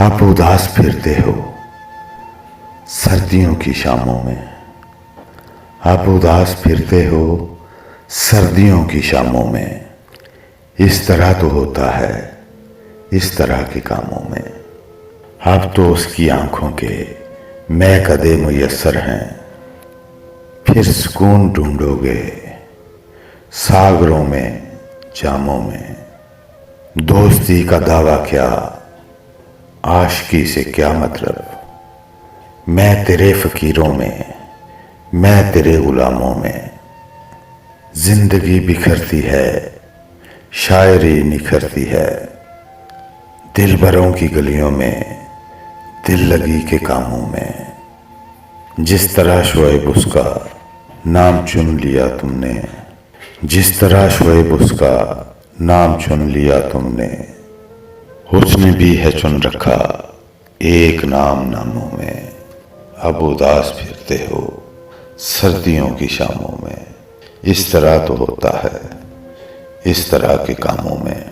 आप उदास फिरते हो सर्दियों की शामों में। आप उदास फिरते हो सर्दियों की शामों में। इस तरह तो होता है इस तरह के कामों में। आप तो उसकी आंखों के मैं कदे मुयस्सर हैं। फिर सुकून ढूंढोगे सागरों में जामों में। दोस्ती का दावा क्या आशिकी से क्या मतलब। मैं तेरे फकीरों में मैं तेरे गुलामों में। जिंदगी बिखरती है शायरी निखरती है। दिल भरों की गलियों में दिल लगी के कामों में। जिस तरह शोएब उसका नाम चुन लिया तुमने। जिस तरह शोएब उसका नाम चुन लिया तुमने। उसने भी है चुन रखा एक नाम नामों में। अब उदास फिरते हो सर्दियों की शामों में। इस तरह तो होता है इस तरह के कामों में।